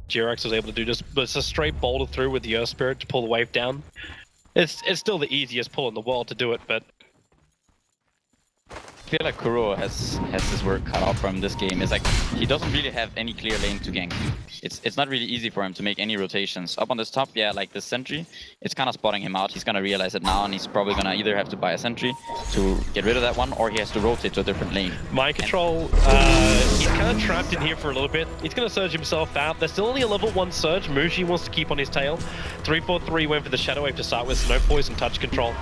G-Rex was able to do just a straight boulder through with the Earth Spirit to pull the wave down. It's still the easiest pull in the world to do it, but I feel like Kuro has his work cut out from this game. It's like he doesn't really have any clear lane to gank. It's not really easy for him to make any rotations. Up on this top, yeah, like the sentry, it's kind of spotting him out. He's gonna realize it now, and he's probably gonna either have to buy a sentry to get rid of that one, or he has to rotate to a different lane. Mind Control, he's kind of trapped in here for a little bit. He's gonna surge himself out. There's still only a level 1 surge. Mushi wants to keep on his tail. 343 went for the Shadow Wave to start with, so no poison touch control.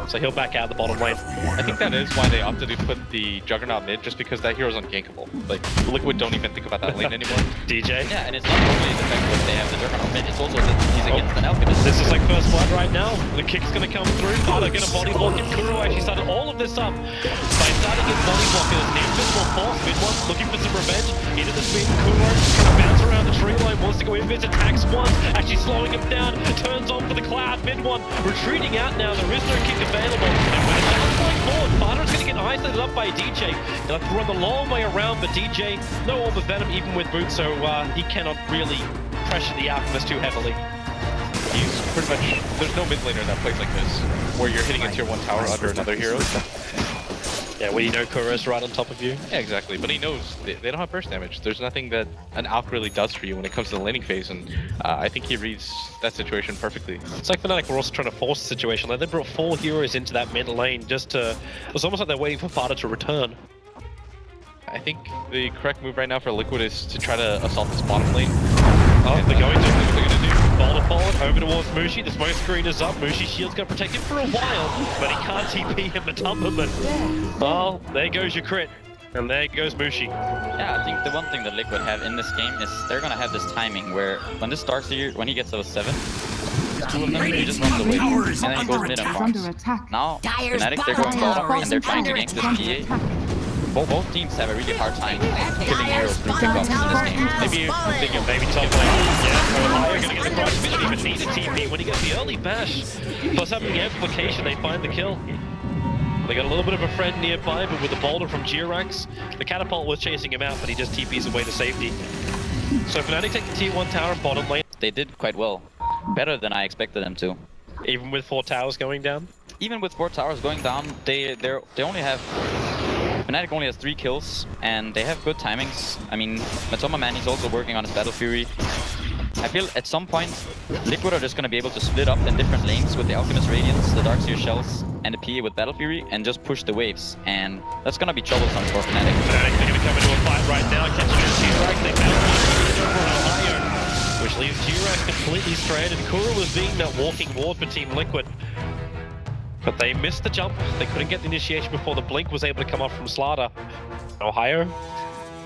So he'll back out the bottom lane. I think that is why they opted to put the Juggernaut mid, just because that hero's ungankable. Like, Liquid don't even think about that lane anymore. DJ? Yeah, and it's not only the fact that they have the Juggernaut mid, it's also that he's against an Alchemist. This is like first blood right now. The kick's gonna come through. They're gonna body block it. Kuro actually started all of this up by starting his body block. It was an invisible force. Mid one looking for some revenge. Into the spin. Kuro trying to bounce around the tree line. Wants to go invis. Attacks once. Actually slowing him down. Turns on for the cloud. Mid one retreating out now. There is no kick available. And when it's going forward, Barter's gonna get isolated up by DJ. He'll have to run the long way around, but DJ, no Orb of Venom even with boots, so he cannot really pressure the Alchemist too heavily. He's pretty much, there's no mid laner that plays like this, where you're hitting a tier 1 tower under another hero. Yeah, when you know Kuro's right on top of you. Yeah, exactly, but he knows they don't have burst damage. There's nothing that an Alch really does for you when it comes to the laning phase, and I think he reads that situation perfectly. It's like FNATIC were also trying to force the situation. Like they brought 4 heroes into that mid lane just to, it was almost like they're waiting for Fada to return. I think the correct move right now for Liquid is to try to assault this bottom lane. Oh, they're going to. What they're going to do? Boulder forward, over towards Mushi. The smoke screen is up. Mushi's shield's going to protect him for a while, but he can't TP him at Tumberman. Well, there goes your crit. And there goes Mushi. Yeah, I think the one thing that Liquid have in this game is they're gonna have this timing where when this Darkseer, when he gets level 7, 2 of them, he just runs away, and then he goes mid and farms. Now, FNATIC, they're going bottom, and they're trying to gank this PA. Both teams have a really hard time killing heroes through pickups in this game. Maybe I'm thinking maybe top lane. Yeah, Ohio gonna get the crush. He doesn't even need a TP when he gets the early bash. Plus having the amplification, they find the kill. They got a little bit of a friend nearby, but with the boulder from G-Rex, the catapult was chasing him out, but he just TPs away to safety. So FNATIC take the tier 1 tower and bottom lane. They did quite well. Better than I expected them to. Even with 4 towers going down? Even with 4 towers going down, they only have... FNATIC only has 3 kills, and they have good timings. I mean, Matoma Man, he's also working on his Battle Fury. I feel at some point, Liquid are just going to be able to split up in different lanes with the Alchemist Radiance, the Darkseer Shells, and the PA with Battle Fury, and just push the waves. And that's going to be troublesome for FNATIC. FNATIC, they're going to come into a fight right now, catching G-Rex. They bounce over Ohio, which leaves G-Rex completely stranded. Kuro was being that walking ward for Team Liquid. But they missed the jump. They couldn't get the initiation before the blink was able to come off from Slaughter. Ohio,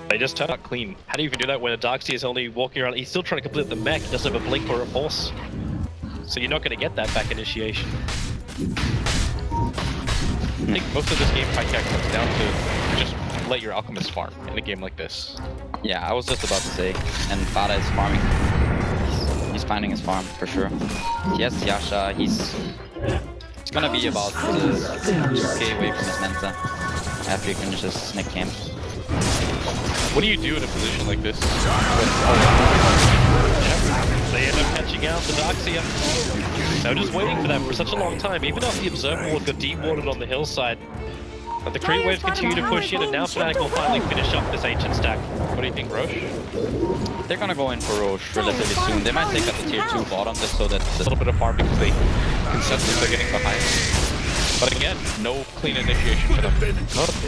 they just turned out clean. How do you even do that when a Darkseer is only walking around? He's still trying to complete the mech. He doesn't have a blink or a force. So you're not going to get that back initiation. I think most of this game fight comes down to just let your Alchemist farm in a game like this. Yeah, I was just about to say. And Fada is farming. He's finding his farm for sure. He has Yasha. It's gonna be about 2k away from his Mensa after he finishes Nick Camp. What do you do in a position like this? They end up catching out the Darkseer. They were just waiting for that for such a long time. Even after the Observer Ward got deep-warded on the hillside. But the creep waves continue to push in, and now FNATIC will finally finish up this ancient stack. What do you think, Roche? They're gonna go in for Roche relatively soon. They might take up the tier 2 bottom just so that a little bit of farm because they consensus are getting behind. But again, no clean initiation for them.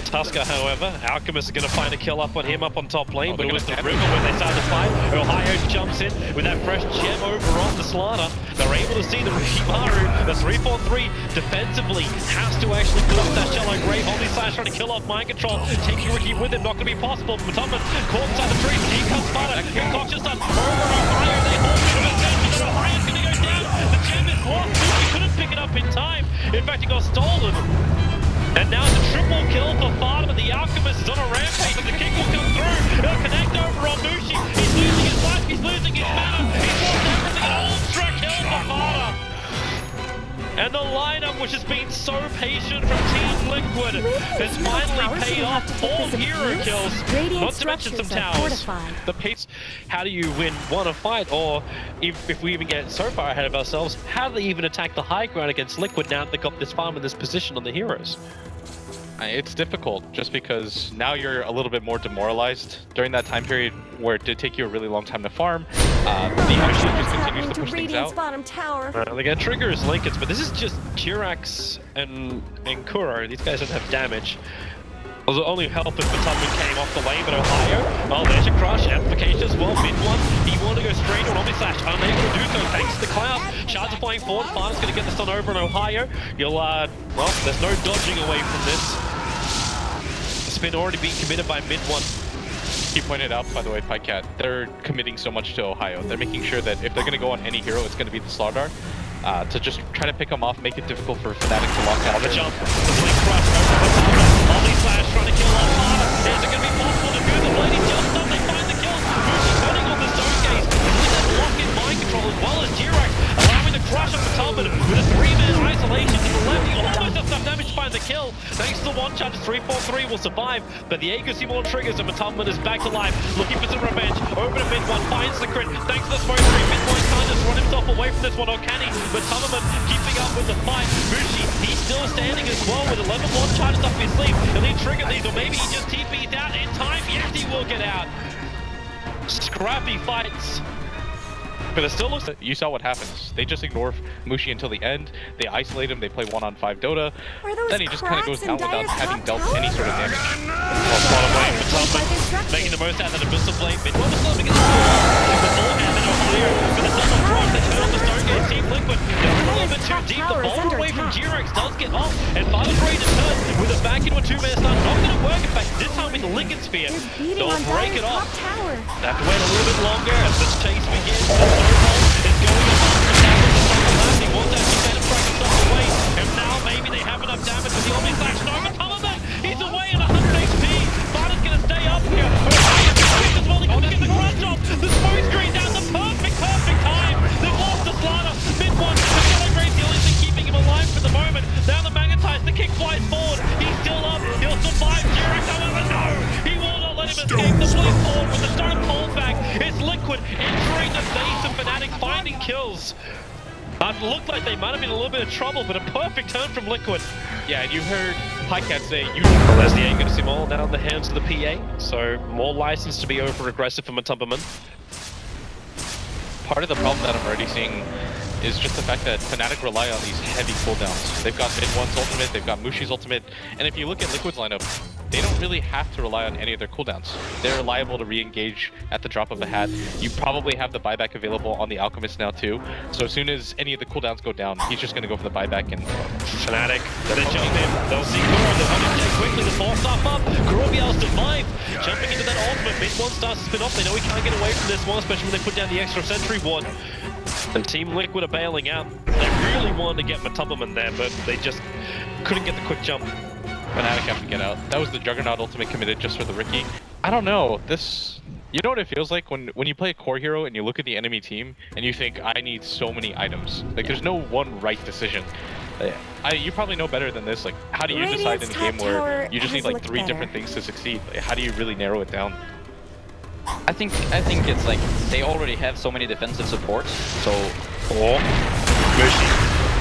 Tusker, however, Alchemist is going to find a kill up on him up on top lane, but it was the river when they started to fight. Ohio jumps in with that fresh gem over on the Slaughter. They're able to see the Rikimaru. The 343 defensively has to actually pull up that shallow grave. Holy Slash trying to kill off Mind Control. Taking Ricky with him, not going to be possible. Matoma caught inside the tree. Here comes Sparta. Concoction's done. Over Ohio, they hold it to attention. Ohio's going to go down. The gem is lost. He couldn't pick it up in time. In fact, he got stolen. And now it's a triple kill for Fada, but the Alchemist is on a rampage, and the kick will come through. He'll connect over on Mushi. He's losing his life, he's losing his mana. He's lost everything, an ultra kill for Fada. And the lineup, which has been so patient from Team Liquid, Liquid has finally paid off 4 hero kills, not to mention some towers. The pace, how do you win one a fight, or if we even get so far ahead of ourselves, how do they even attack the high ground against Liquid now that they got this farm in this position on the heroes? It's difficult just because now you're a little bit more demoralized. During that time period where it did take you a really long time to farm, the Highschool just continues to push things out. Bottom tower. They get triggers, Lincolns, but this is just Chirax and Kuro. These guys don't have damage. It was only help if Matubman came off the lane, but Ohio, well, there's your crush, amplification as well, mid one, he wanted to go straight on Omnislash, unable to do so thanks to the cloud. Shards are flying forward, Farner's going to get the stun over in Ohio. You'll, well, there's no dodging away from this. The spin already being committed by mid one. He pointed out, by the way, Pycat, they're committing so much to Ohio. They're making sure that if they're going to go on any hero, it's going to be the Slardar. To just try to pick them off, make it difficult for FNATIC to lock down. The jump, the blink crush over Matubman. Omnislash trying to kill off Farner. Is it going to be possible to do the lane? He jumps up, they find the kill. Mushi turning on the zone gaze. With that lock-in mind control as well as Jirax, allowing the crush of Matubman with a 3-man isolation to the left. He almost does enough damage to find the kill. Thanks to the one charge, 3-4-3 will survive, but the Aegis see more triggers and Matubman is back to life, looking for some revenge. Over to mid one, finds the crit. Thanks to the smoke screen, mid one can't just run himself away from this one, or can he? Matubman keeping up with the fight. Mushi, he's still standing as well with 11 one charges up his sleeve. He'll need trigger these, or maybe he just TP's out in time. Yes, he will get out. Scrappy fights. But it still looks like you saw what happens. They just ignore Mushi until the end. They isolate him. They play 1-on-5 Dota. Then he just kind of goes down without having dealt any sort of damage. Bottom lane, Matubman making the most out of the missile blade. Mid one was still against the wall. Beforehand, then Ohio with a double cross. They turn on the Stargate Team Liquid. They're a little bit too deep. The ball away from Jirax does get off, and Farner's ready to turn with a back into a 2-man stun. Not going to work. In fact, this time with the Lincoln Sphere, they'll break it off. They have to wait a little bit longer as this chase begins. It's going up the tower of the second last. He wants that to strike himself away. And now maybe they have enough damage with the Omnislash. No, Matubman, he's away in 100 HP. Farner's going to stay up here. As well, he couldn't get the crunch off. The smoke screen down the perfect time. They've lost the Slaughter. Mid one, the Shadow Grace, the only thing keeping him alive for the moment. Now the Magnetize, the kick flies forward. He's still up. He'll survive. Jirax, however, no. He will not let him escape. The blue forward with the stone pulled back. It's Liquid entering the base of FNATIC, finding kills. It looked like they might have been in a little bit of trouble, but a perfect turn from Liquid. Yeah, and you heard Pycat say you. There's the Aegis Sim all down the hands of the PA, so more license to be over-aggressive for Matubman. Part of the problem that I'm already seeing is just the fact that FNATIC rely on these heavy cooldowns. They've got mid one's ultimate, they've got Mushi's ultimate, and if you look at Liquid's lineup, they don't really have to rely on any of their cooldowns. They're liable to re-engage at the drop of a hat. You probably have the buyback available on the Alchemist now too, so as soon as any of the cooldowns go down, he's just going to go for the buyback. And FNATIC, they jump in, they'll see Kuro, they'll run in quickly, the force stuff up, Kuro be able to survive, jumping into that ultimate, mid one starts to spin off, they know he can't get away from this one, especially when they put down the extra sentry ward. And Team Liquid are bailing out. They really wanted to get Matubman there, but they just couldn't get the quick jump. FNATIC have to get out. That was the Juggernaut ultimate committed just for the Ricky. I don't know, this... You know what it feels like when you play a core hero and you look at the enemy team and you think, I need so many items. Like, there's no one right decision. You probably know better than this. Like, how do you decide in a game where you just need like 3 different things to succeed? Like, how do you really narrow it down? I think it's like they already have so many defensive supports, so... Mushi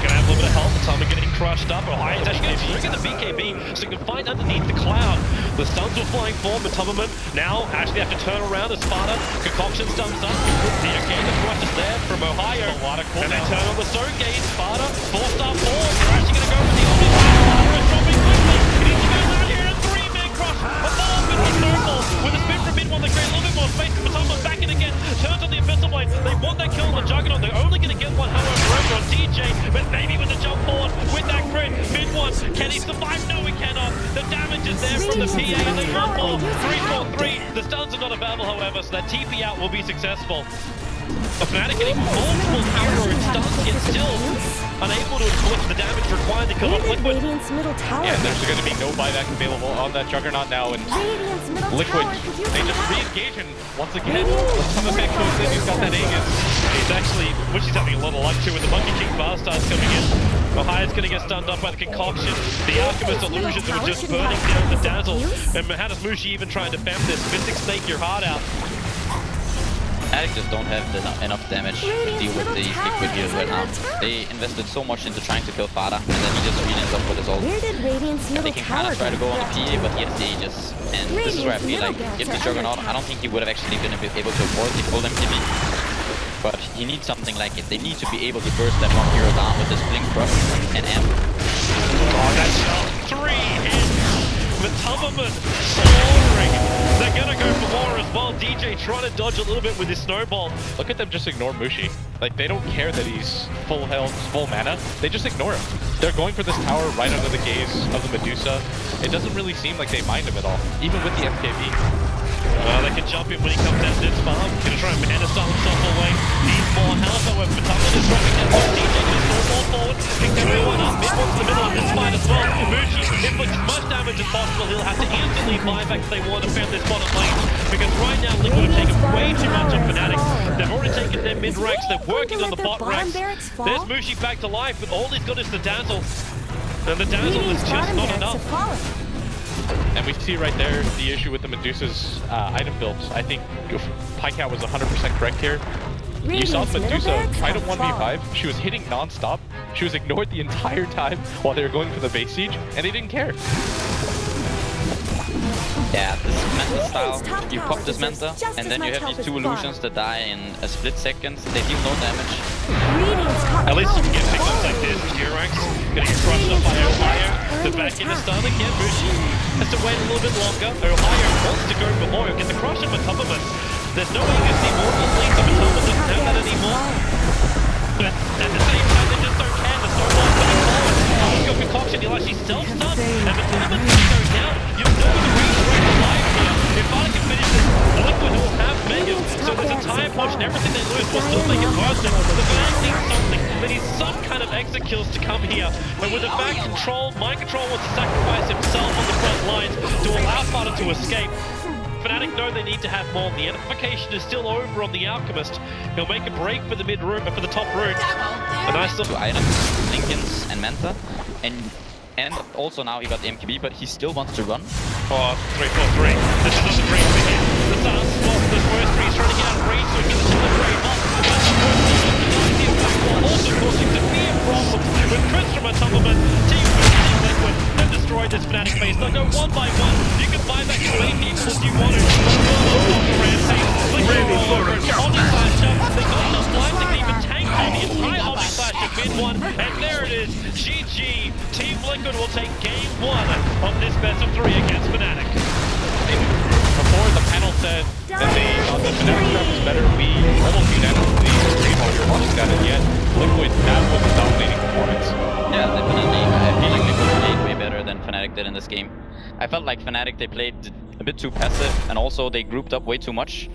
gonna have a little bit of health. Matubman getting crushed up. Ohio is actually gonna trigger the BKB, so you can find underneath the cloud. The stuns were flying forward. Matubman now actually have to turn around as Sparta. Concoction stuns up. The again, the crush is there from Ohio. A lot of cool. And they turn on the Stone Gate. Sparta, 4-star 4. They're actually gonna go with the only Sparta is dropping quickly. He needs to go down here in a 3-man crush. A ball with the circle. With a spin from mid one, they create a little bit more space. Matubman back in again. Turns on the Abyssal Blade. They want that kill on the Juggernaut. They're only gonna get one, however, over on DJ. But maybe with the jump forward, with that crit, mid one, can he survive? No, he cannot. The damage is there from the PA and they run ball. 3-4-3. The stuns are not available, however, so that TP out will be successful. FNATIC getting multiple hero and stuns, yet still unable to inflict the damage required to kill off Liquid. Yeah, there's going to be no buyback available on that Juggernaut now, and Liquid, they just re-engage, and once again, Matubman goes in, he's got that Aegis. He's actually, which he's having a lot of luck too with the Monkey King Bar Stars coming in. Ohio's gonna get stunned up by the concoction. The Alchemist illusions were just burning down the Dazzle. And how does Mushi even try and defend this? Mystic Snake your heart out. FNATIC just don't have enough damage to deal with these liquid heals right now. They invested so much into trying to kill Fada, and then he just ends up with his ult. They can kind of try to go on the PA, but he has the Aegis. And this is where I feel like if the Juggernaut, I don't think he would have actually been able to afford the full MTV. But he needs something like it. They need to be able to burst that one hero down with this Blink Crush and Amp. Oh, that's shot. 3 hits. Matubberman slaughtering. They're gonna go for more as well. DJ trying to dodge a little bit with his snowball. Look at them just ignore Mushi. Like, they don't care that he's full health, full mana. They just ignore him. They're going for this tower right under the gaze of the Medusa. It doesn't really seem like they mind him at all, even with the FKB. Well, they can jump in when he comes down to this farm. Gonna try and Banderstar himself away. Needs more health, however, Matubberman is dropping down. DJ gonna snowball forward. Picks everyone up. Mid one's in the middle of this fight as well. Mushi inflicts as much damage as possible. He'll have to instantly buy back if they want to defend this bottom lane. Because right now, Liquid have taken way too much on FNATIC. They've already taken their mid ranks. They're working on the bot ranks. There's Mushi back to life, but all he's got is the Dazzle. And the Dazzle is just not enough. And we see right there the issue with the Medusa's item builds. I think Pycat was 100% correct here. You saw Medusa try to 1v5. She was hitting non-stop. She was ignored the entire time while they were going for the base siege, and they didn't care. Yeah, this Manta style, you pop this Manta, and then you have these two illusions that die in a split second. They deal no damage. At least you can get picked up like this. G-Rex gonna get crushed up by Ohio. The back in the stun again. Mushi has to wait a little bit longer. Ohio wants to go for more. He'll get the crush on Matubberman. There's no way you can see more of the lead, so Matubberman doesn't have that anymore. But at the same time, they just don't care. The snowball's going forward. He's got concoction. He'll actually self-stun. And Matubberman's gonna go down. You know the redirect alive here. If I can finish this, Liquid will have minions. So there's a time push and everything they lose will still make it worse. The man needs something. They need some kind of exit kills to come here. But with the back control, Mind Control wants to sacrifice himself on the front lines to allow Fada to escape. FNATIC know they need to have more. The edification is still over on the Alchemist. He'll make a break for the mid room, for the top room. A nice little two items, Lincolns and Manta, and also now he got the MKB, but he still wants to run. Oh, 3-4-3. This is not the dream for him. The Sun spot, this first three is trying to get out of range, so he can still trade up. That's the first three, but the idea of backball also causing severe problems with Chris from Matubberman. Team Liquid, they've destroyed this FNATIC base. They'll go one by one. You can buy back as many people as you want to. They got enough life, they can even tank on the entire Omni Slash of mid one. And there it is. GG. Team Liquid will take game 1 of this best of 3 against FNATIC. Before the panel said that they thought the FNATIC strat was better, we almost unanimously agreed while we were watching that, and yet Liquid, that was a dominating performance. Yeah, definitely. I feel like Liquid played way better than FNATIC did in this game. I felt like FNATIC, they played a bit too passive, and also they grouped up way too much.